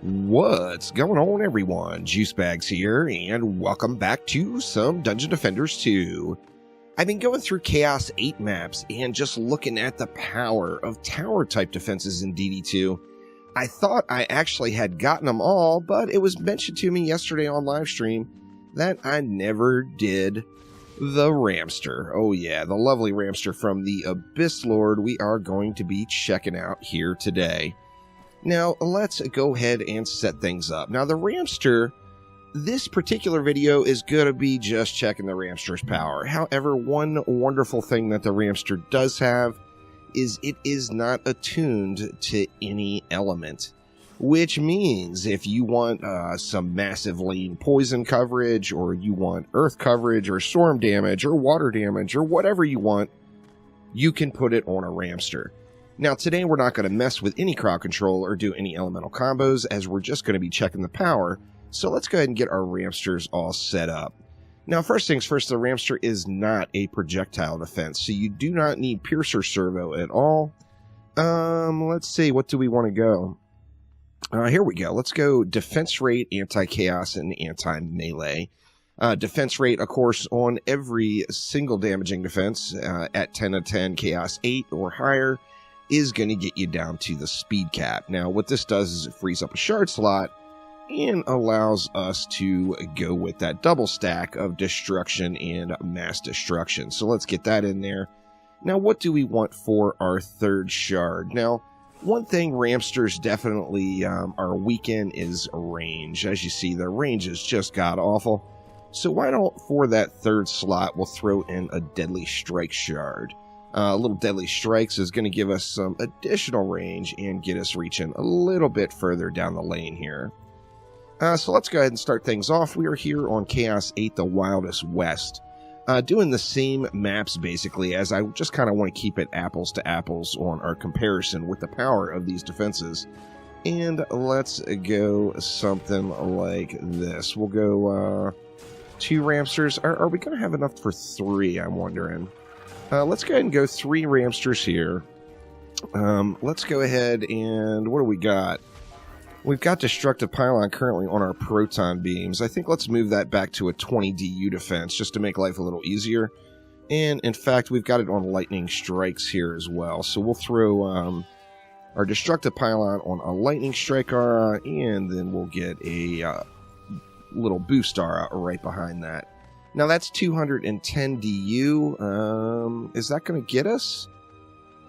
What's going on, everyone? Juicebags here, and welcome back to some Dungeon Defenders 2. I've been going through Chaos 8 maps and just looking at the power of tower-type defenses in DD2. I thought I actually had gotten them all, but it was mentioned to me yesterday on livestream that I never did the Ramster. Oh yeah, the lovely Ramster from the Abyss Lord we are going to be checking out here today. Now, let's go ahead and set things up. Now, the Ramster, this particular video is going to be just checking the Ramster's power. However, one wonderful thing that the Ramster does have is it is not attuned to any element. Which means if you want some massive lane poison coverage, or you want earth coverage, or storm damage, or water damage, or whatever you want, you can put it on a Ramster. Now, today we're not going to mess with any crowd control or do any elemental combos, as we're just going to be checking the power. So let's go ahead and get our Ramsters all set up. Now, first things first, the Ramster is not a projectile defense, so you do not need Piercer Servo at all. Let's see, what do we want to go? Here we go. Let's go Defense Rate, Anti-Chaos, and Anti-Melee. Defense rate, of course, on every single damaging defense at 10 of 10 Chaos 8 or higher is going to get you down to the speed cap. Now, what this does is it frees up a shard slot and allows us to go with that double stack of destruction and mass destruction. So let's get that in there. Now, what do we want for our third shard? Now, one thing Ramsters definitely are weak in is range. As you see, their range is just god-awful. So why don't, for that third slot, we'll throw in a Deadly Strike shard. Little Deadly Strikes is going to give us some additional range and get us reaching a little bit further down the lane here. So let's go ahead and start things off. We are here on Chaos 8, the Wildest West. Doing the same maps, basically, as I just kind of want to keep it apples to apples on our comparison with the power of these defenses. And let's go something like this. We'll go 2 Ramsters. Are we going to have enough for 3, I'm wondering? Let's go ahead and go 3 Ramsters here. Let's go ahead and... what do we got? We've got Destructive Pylon currently on our Proton Beams. I think let's move that back to a 20 DU defense just to make life a little easier. And, in fact, we've got it on Lightning Strikes here as well. So we'll throw our Destructive Pylon on a Lightning Strike aura, and then we'll get a little boost aura right behind that. Now, that's 210 DU. Is that going to get us?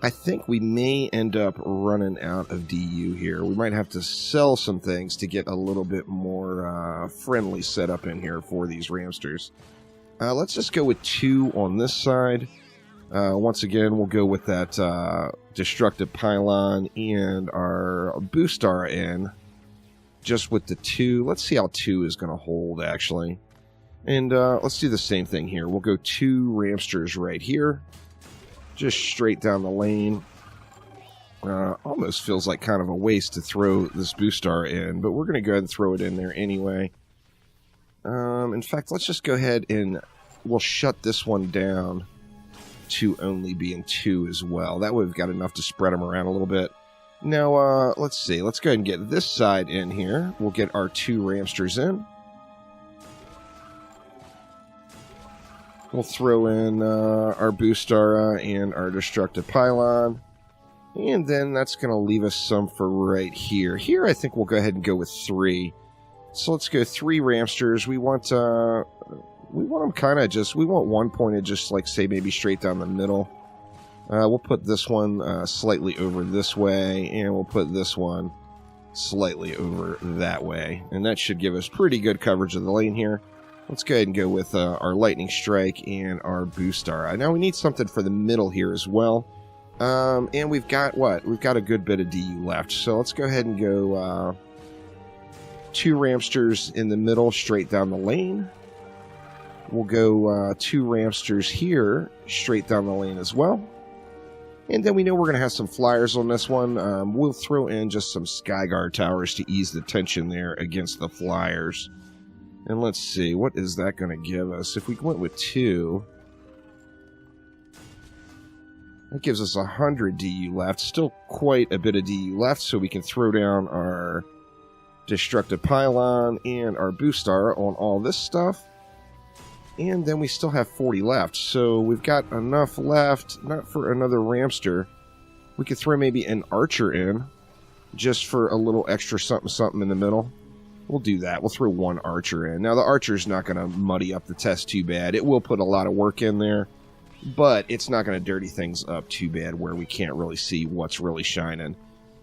I think we may end up running out of DU here. We might have to sell some things to get a little bit more friendly setup in here for these Ramsters. Let's just go with 2 on this side. Once again, we'll go with that Destructive Pylon and our Boost Aura in. Just with the 2. Let's see how 2 is going to hold, actually. And let's do the same thing here. We'll go 2 Ramsters right here. Just straight down the lane. Almost feels like kind of a waste to throw this Boost Star in, but we're going to go ahead and throw it in there anyway. In fact, let's just go ahead and we'll shut this one down to only being 2 as well. That way we've got enough to spread them around a little bit. Now, let's see. Let's go ahead and get this side in here. We'll get our 2 Ramsters in. We'll throw in our Boost Aura and our Destructive Pylon. And then that's going to leave us some for right here. Here, I think we'll go ahead and go with 3. So let's go 3 Ramsters. We want them kind of just... we want one pointed just, like, say, maybe straight down the middle. We'll put this one slightly over this way. And we'll put this one slightly over that way. And that should give us pretty good coverage of the lane here. Let's go ahead and go with our Lightning Strike and our Boost Aura. Now we need something for the middle here as well. And we've got what? We've got a good bit of DU left. So let's go ahead and go 2 Ramsters in the middle straight down the lane. We'll go 2 Ramsters here straight down the lane as well. And then we know we're going to have some flyers on this one. We'll throw in just some Skyguard towers to ease the tension there against the flyers. And let's see, what is that going to give us? If we went with 2, that gives us 100 DU left. Still quite a bit of DU left, so we can throw down our destructive pylon and our boost star on all this stuff. And then we still have 40 left, so we've got enough left, not for another Ramster. We could throw maybe an archer in, just for a little extra something in the middle. We'll do that. We'll throw one archer in. Now, the archer's not going to muddy up the test too bad. It will put a lot of work in there, but it's not going to dirty things up too bad where we can't really see what's really shining.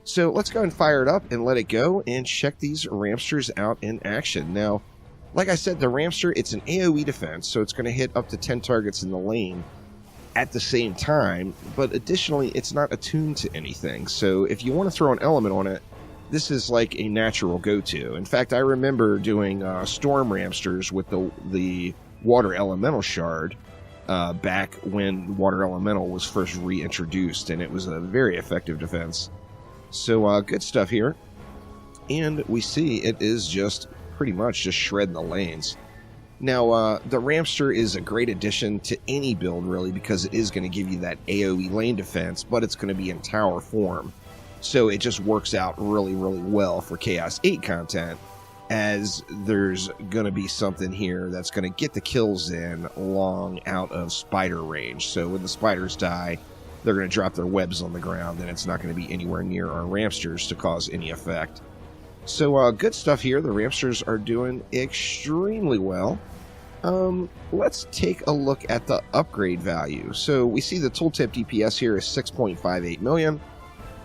So let's go and fire it up and let it go and check these Ramsters out in action. Now, like I said, the Ramster, it's an AoE defense, so it's going to hit up to 10 targets in the lane at the same time, but additionally, it's not attuned to anything. So if you want to throw an element on it, this is like a natural go-to. In fact, I remember doing Storm Ramsters with the Water Elemental Shard back when Water Elemental was first reintroduced, and it was a very effective defense. So good stuff here. And we see it is just pretty much just shredding the lanes. Now, the Ramster is a great addition to any build, really, because it is going to give you that AoE lane defense, but it's going to be in tower form. So it just works out really, really well for Chaos 8 content, as there's going to be something here that's going to get the kills in long out of spider range. So when the spiders die, they're going to drop their webs on the ground, and it's not going to be anywhere near our Ramsters to cause any effect. So good stuff here. The Ramsters are doing extremely well. Let's take a look at the upgrade value. So we see the tooltip DPS here is 6.58 million.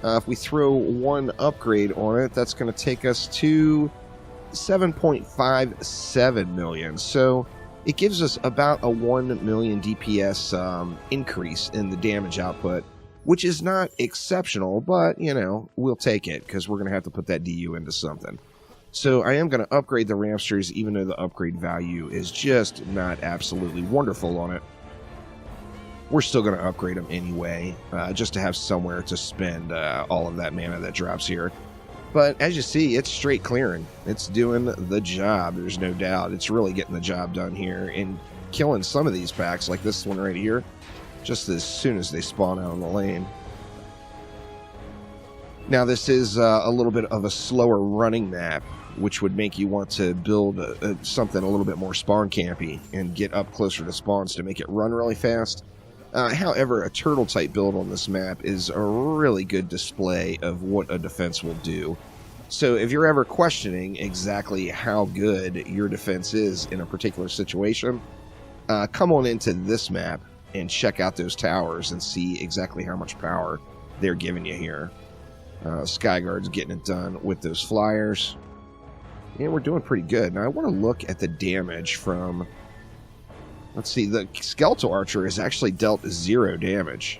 If we throw one upgrade on it, that's going to take us to 7.57 million. So it gives us about a 1 million DPS increase in the damage output, which is not exceptional, but, you know, we'll take it because we're going to have to put that DU into something. So I am going to upgrade the Ramsters, even though the upgrade value is just not absolutely wonderful on it. We're still going to upgrade them anyway, just to have somewhere to spend all of that mana that drops here. But as you see, it's straight clearing. It's doing the job, there's no doubt. It's really getting the job done here and killing some of these packs, like this one right here, just as soon as they spawn out on the lane. Now, this is a little bit of a slower running map, which would make you want to build something a little bit more spawn campy and get up closer to spawns to make it run really fast. However, a turtle type build on this map is a really good display of what a defense will do. So if you're ever questioning exactly how good your defense is in a particular situation, come on into this map and check out those towers and see exactly how much power they're giving you here. Skyguard's getting it done with those flyers. And we're doing pretty good. Now I want to look at the damage from... Let's see, the Skeletal Archer is actually dealt 0 damage.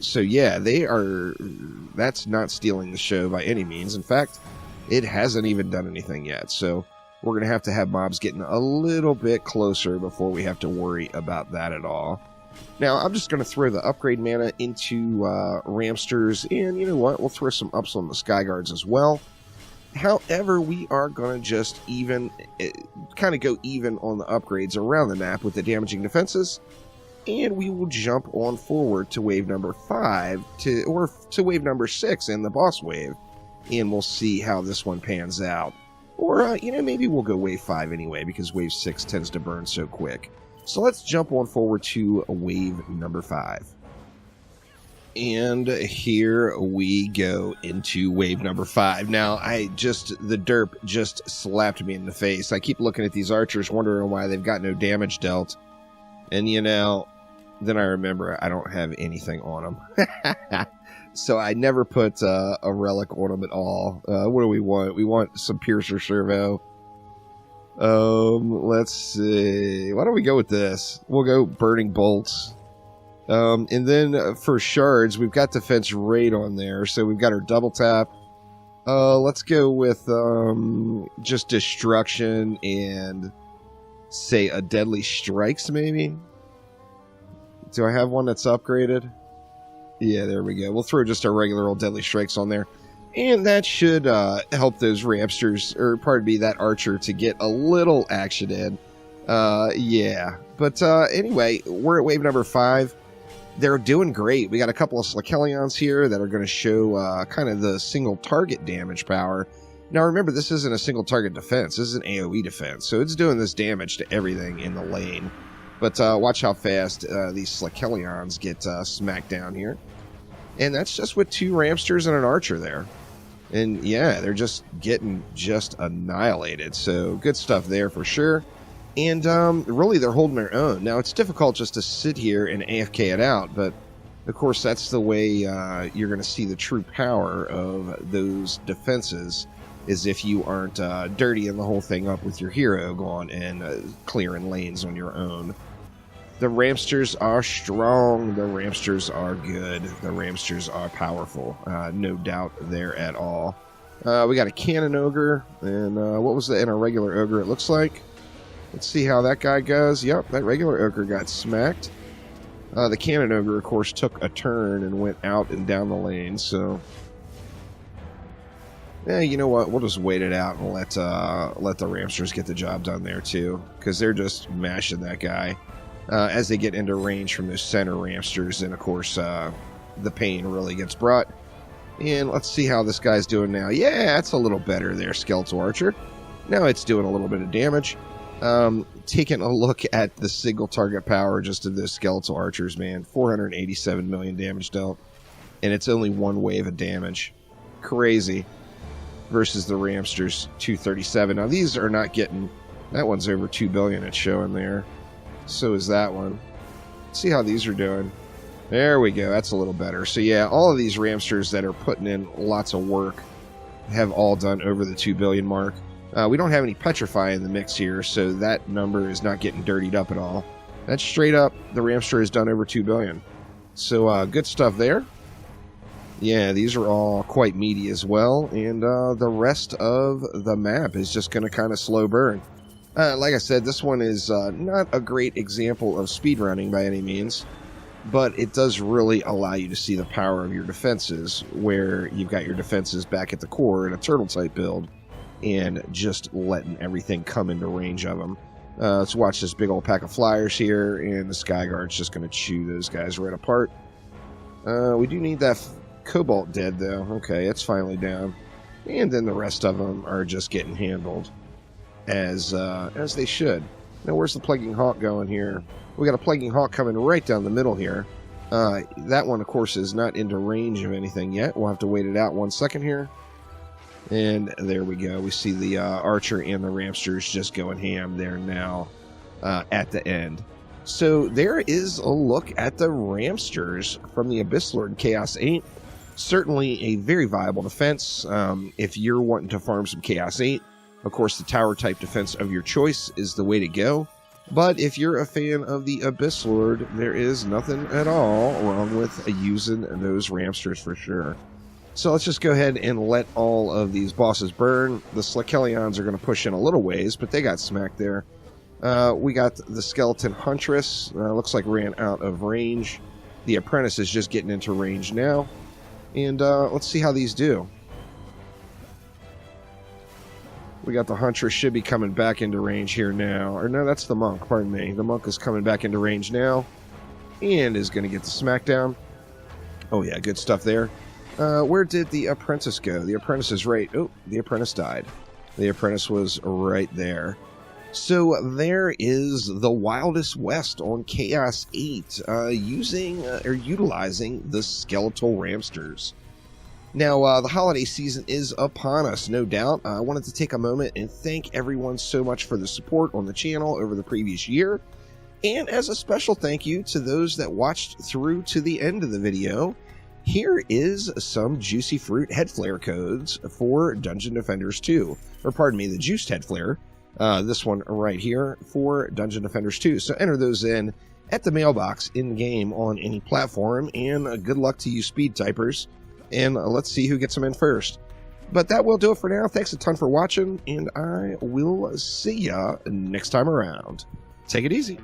So yeah, that's not stealing the show by any means. In fact, it hasn't even done anything yet. So we're going to have mobs getting a little bit closer before we have to worry about that at all. Now, I'm just going to throw the upgrade mana into Ramsters, and you know what? We'll throw some ups on the Skyguards as well. However, we are going to just kind of go even on the upgrades around the map with the damaging defenses, and we will jump on forward to wave number 5, or to wave number 6 in the boss wave, and we'll see how this one pans out. Or, you know, maybe we'll go wave 5 anyway, because wave 6 tends to burn so quick. So let's jump on forward to wave number 5. And here we go into wave number 5. Now, the derp just slapped me in the face. I keep looking at these archers, wondering why they've got no damage dealt. And, you know, then I remember I don't have anything on them. So I never put a relic on them at all. What do we want? We want some Piercer Servo. Let's see. Why don't we go with this? We'll go Burning Bolts. And then for shards, we've got Defense Raid on there. So we've got our double tap. Let's go with just Destruction and say a Deadly Strikes, maybe? Do I have one that's upgraded? Yeah, there we go. We'll throw just our regular old Deadly Strikes on there. And that should help those Ramsters, or pardon me, that Archer, to get a little action in. Yeah. But anyway, we're at wave number 5. They're doing great. We got a couple of Slakelions here that are going to show kind of the single target damage power. Now remember, this isn't a single target defense. This is an AoE defense, so it's doing this damage to everything in the lane. But watch how fast these Slakelions get smacked down here. And that's just with 2 Ramsters and an Archer there. And yeah, they're just getting annihilated. So good stuff there for sure. And really, they're holding their own. Now, it's difficult just to sit here and AFK it out, but of course, that's the way you're going to see the true power of those defenses, is if you aren't dirtying the whole thing up with your hero going and clearing lanes on your own. The Ramsters are strong. The Ramsters are good. The Ramsters are powerful. No doubt there at all. We got a Cannon Ogre, and what was that in a regular Ogre it looks like? Let's see how that guy goes. Yep, that regular Ogre got smacked. The Cannon Ogre, of course, took a turn and went out and down the lane, so... Yeah, you know what? We'll just wait it out and let the Ramsters get the job done there, too. Because they're just mashing that guy. As they get into range from those center Ramsters, and, of course, the pain really gets brought. And let's see how this guy's doing now. Yeah, that's a little better there, Skeletal Archer. Now it's doing a little bit of damage. Taking a look at the single target power just of those Skeletal Archers, man. 487 million damage dealt. And it's only 1 wave of damage. Crazy. Versus the Ramsters, 237. Now, these are not getting... That one's over 2 billion it's showing there. So is that one. Let's see how these are doing. There we go. That's a little better. So, yeah, all of these Ramsters that are putting in lots of work have all done over the 2 billion mark. We don't have any Petrify in the mix here, so that number is not getting dirtied up at all. That's straight up, the Ramster has done over 2 billion. So, good stuff there. Yeah, these are all quite meaty as well, and the rest of the map is just going to kind of slow burn. Like I said, this one is not a great example of speedrunning by any means, but it does really allow you to see the power of your defenses, where you've got your defenses back at the core in a turtle-type build, and just letting everything come into range of them. Let's watch this big old pack of flyers here, and the Skyguard's just going to chew those guys right apart. We do need that Cobalt dead, though. Okay, it's finally down. And then the rest of them are just getting handled as they should. Now, where's the Plaguing Hawk going here? We got a Plaguing Hawk coming right down the middle here. That one, of course, is not into range of anything yet. We'll have to wait it out 1 second here. And there we go. We see the Archer and the Ramsters just going ham there now at the end. So there is a look at the Ramsters from the Abyss Lord Chaos 8. Certainly a very viable defense if you're wanting to farm some Chaos 8. Of course, the tower type defense of your choice is the way to go. But if you're a fan of the Abyss Lord, there is nothing at all wrong with using those Ramsters for sure. So let's just go ahead and let all of these bosses burn. The Slakelions are going to push in a little ways, but they got smacked there. We got the Skeleton Huntress. Looks like ran out of range. The Apprentice is just getting into range now. And let's see how these do. We got the Huntress, should be coming back into range here now. Or no, that's the Monk, pardon me. The Monk is coming back into range now. And is going to get the smackdown. Oh yeah, good stuff there. Where did the Apprentice go? The Apprentice is right... Oh, the Apprentice died. The Apprentice was right there. So there is the Wildest West on Chaos 8 utilizing the Skeletal Ramsters. Now, the holiday season is upon us, no doubt. I wanted to take a moment and thank everyone so much for the support on the channel over the previous year. And as a special thank you to those that watched through to the end of the video, here is some Juicy Fruit Head Flare codes for Dungeon Defenders 2. Or pardon me, the Juiced Head Flare. This one right here for Dungeon Defenders 2. So enter those in at the mailbox in-game on any platform. And good luck to you speed typers. And let's see who gets them in first. But that will do it for now. Thanks a ton for watching. And I will see ya next time around. Take it easy.